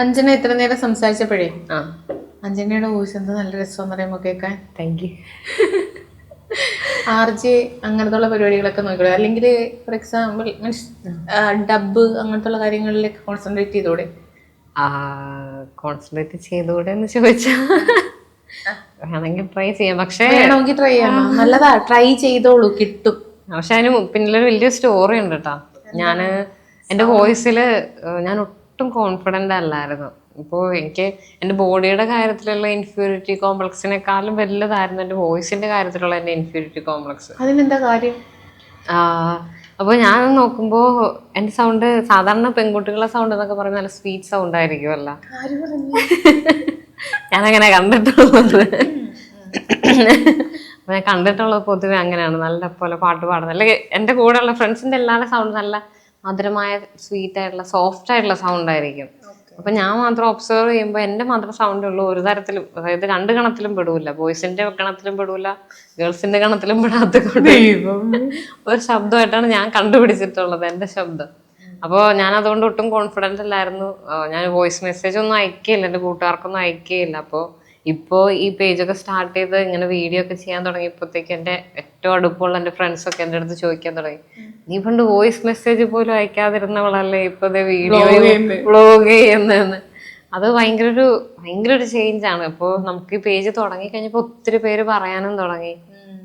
അഞ്ജന ഇത്ര നേരം സംസാരിച്ചപ്പോഴേ അഞ്ജനയുടെ വോയിസ് എന്താ നല്ല രസം പറയുമ്പോ കേൾക്കാൻ. Thank you. ആർജെ അങ്ങനത്തെ പരിപാടികളൊക്കെ നോക്കിയോ? അല്ലെങ്കിൽ ഫോർ എക്സാമ്പിൾ മീൻസ് ഡബ് അങ്ങനത്തെ കാര്യങ്ങളിലേക്ക് കോൺസെൻട്രേറ്റ് ചെയ്തോടെ? കോൺസെൻട്രേറ്റ് ചെയ്തുകൂടെ എന്ന് ചോദിച്ചാ വേണമെങ്കിൽ ട്രൈ ചെയ്യാം. പക്ഷേ വേണമെങ്കിൽ ട്രൈ ചെയ്യണം, നല്ലതാ, ട്രൈ ചെയ്തോളൂ, കിട്ടും. പക്ഷെ അതിന് പിന്നിലൊരു വലിയ സ്റ്റോറി ഉണ്ട് കേട്ടോ. ഞാന് എൻ്റെ വോയിസിൽ ഞാൻ ഒട്ടും കോൺഫിഡൻ്റ് അല്ലായിരുന്നു. ഇപ്പോൾ എനിക്ക് എൻ്റെ ബോഡിയുടെ കാര്യത്തിലുള്ള ഇൻഫീരിയോറിറ്റി കോംപ്ലക്സിനെക്കാളും വലുതായിരുന്നു എൻ്റെ വോയിസിൻ്റെ കാര്യത്തിലുള്ള എൻ്റെ ഇൻഫീരിയോറിറ്റി കോംപ്ലക്സ്. അതിനെന്താ കാര്യം? അപ്പോൾ ഞാൻ നോക്കുമ്പോൾ എൻ്റെ സൗണ്ട് സാധാരണ പെൺകുട്ടികളുടെ സൗണ്ട് എന്നൊക്കെ പറയുന്നത് നല്ല സ്വീറ്റ് സൗണ്ട് ആയിരിക്കുമല്ലോ. ഞാനങ്ങനെ കണ്ടിട്ടുള്ളത്. അപ്പോൾ ഞാൻ കണ്ടിട്ടുള്ളത് പൊതുവെ അങ്ങനെയാണ്, നല്ല പോലെ പാട്ട് പാടുന്നത്. അല്ലെങ്കിൽ എൻ്റെ കൂടെയുള്ള ഫ്രണ്ട്സിൻ്റെ എല്ലാവരുടെ സൗണ്ട് നല്ല മധുരമായ സ്വീറ്റ് ആയിട്ടുള്ള സോഫ്റ്റ് ആയിട്ടുള്ള സൗണ്ട് ആയിരിക്കും. അപ്പൊ ഞാൻ മാത്രം ഒബ്സർവ് ചെയ്യുമ്പോൾ എൻ്റെ മാത്രം സൗണ്ട് ഉള്ളൂ ഒരു തരത്തിലും, അതായത് രണ്ട് ഗണത്തിലും പെടൂല, ബോയ്സിന്റെ ഗണത്തിലും പെടൂല, ഗേൾസിന്റെ ഗണത്തിലും പെടാത്ത കൊണ്ട് ഒരു ശബ്ദമായിട്ടാണ് ഞാൻ കണ്ടുപിടിച്ചിട്ടുള്ളത്, എൻ്റെ ശബ്ദം. അപ്പോൾ ഞാൻ അതുകൊണ്ട് ഒട്ടും കോൺഫിഡൻ്റ് അല്ലായിരുന്നു. ഞാൻ വോയിസ് മെസ്സേജ് ഒന്നും അയക്കുകയില്ല, എൻ്റെ കൂട്ടുകാർക്കൊന്നും അയക്കുകയില്ല. അപ്പോൾ ഇപ്പോൾ ഈ പേജൊക്കെ സ്റ്റാർട്ട് ചെയ്ത് ഇങ്ങനെ വീഡിയോ ഒക്കെ ചെയ്യാൻ തുടങ്ങിയപ്പോഴത്തേക്ക് എൻ്റെ ഏറ്റവും അടുപ്പമുള്ള എൻ്റെ ഫ്രണ്ട്സൊക്കെ എൻ്റെ അടുത്ത് ചോദിക്കാൻ തുടങ്ങി, നീ പണ്ട് വോയിസ് മെസ്സേജ് പോലും അയക്കാതിരുന്നവളല്ലേ ഇപ്പൊ വീഡിയോ വ്ലോഗ് ചെയ്യുന്നതെന്ന്. അത് ഭയങ്കര ഒരു ചേഞ്ച് ആണ്. അപ്പോൾ നമുക്ക് ഈ പേജ് തുടങ്ങി കഴിഞ്ഞപ്പോൾ ഒത്തിരി പേര് പറയാനും തുടങ്ങി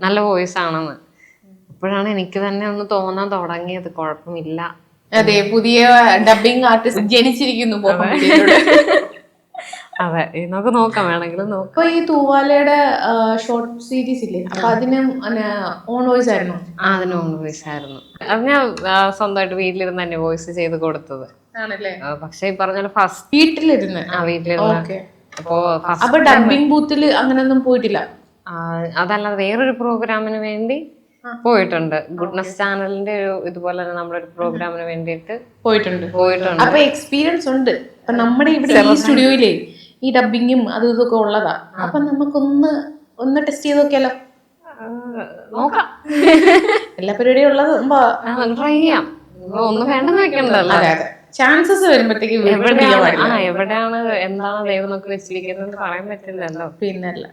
നല്ല വോയിസ് ആണെന്ന്. അപ്പോഴാണ് എനിക്ക് തന്നെ ഒന്ന് തോന്നാൻ തുടങ്ങിയത് കുഴപ്പമില്ല, അതെ, പുതിയ ഡബിങ് ആർട്ടിസ്റ്റ് ജനിച്ചിരിക്കുന്നു. അതെ, നമുക്ക് നോക്കാം, വേണമെങ്കിലും നോക്കാം. ഇപ്പൊ ഈ തൂവാലയുടെ ഷോർട്ട് സീരീസ് ഇല്ലേ, അപ്പൊ അതിന് ഓൺ വോയിസ് ആയിരുന്നു? അതിന് ഓൺ വോയിസ് ആയിരുന്നു. അത് ഞാൻ സ്വന്തമായിട്ട് വീട്ടിലിരുന്ന് തന്നെ വോയിസ് ചെയ്ത് കൊടുത്തത്. പക്ഷെ ഈ പറഞ്ഞ ഫസ്റ്റ് വീട്ടിലിരുന്ന് വീട്ടിലിരുന്ന്. അപ്പൊ ഡബിങ് ബൂത്തിൽ അങ്ങനെയൊന്നും പോയിട്ടില്ല? അതല്ലാതെ വേറൊരു പ്രോഗ്രാമിന് വേണ്ടി പോയിട്ടുണ്ട്. ഗുഡ്നസ് ചാനലിന്റെ ഒരു ഇതുപോലെ തന്നെ നമ്മളൊരു പ്രോഗ്രാമിന് വേണ്ടിയിട്ട് പോയിട്ടുണ്ട്. അപ്പൊ എക്സ്പീരിയൻസ് ഉണ്ട്. അപ്പൊ നമ്മുടെ ഇവിടെ ഈ സ്റ്റുഡിയോയിലേ ഈ ഡബിങ്ങും അതും ഇതൊക്കെ ഉള്ളതാ. അപ്പൊ നമുക്കൊന്ന് ടെസ്റ്റ് ചെയ്ത് നോക്കിയാലോ? നോക്കാം, എല്ലാ പരിപാടിയും ഉള്ളത് ട്രൈ ചെയ്യാം. ഒന്നും വേണ്ടെന്ന് വെക്കണ്ടല്ലോ. ചാൻസസ് വരുമ്പോഴത്തേക്ക് എവിടെയാണ് എന്താണ് ദൈവം നോക്കി വെച്ചിരിക്കുന്നത് പറയാൻ പറ്റില്ലല്ലോ. പിന്നല്ല.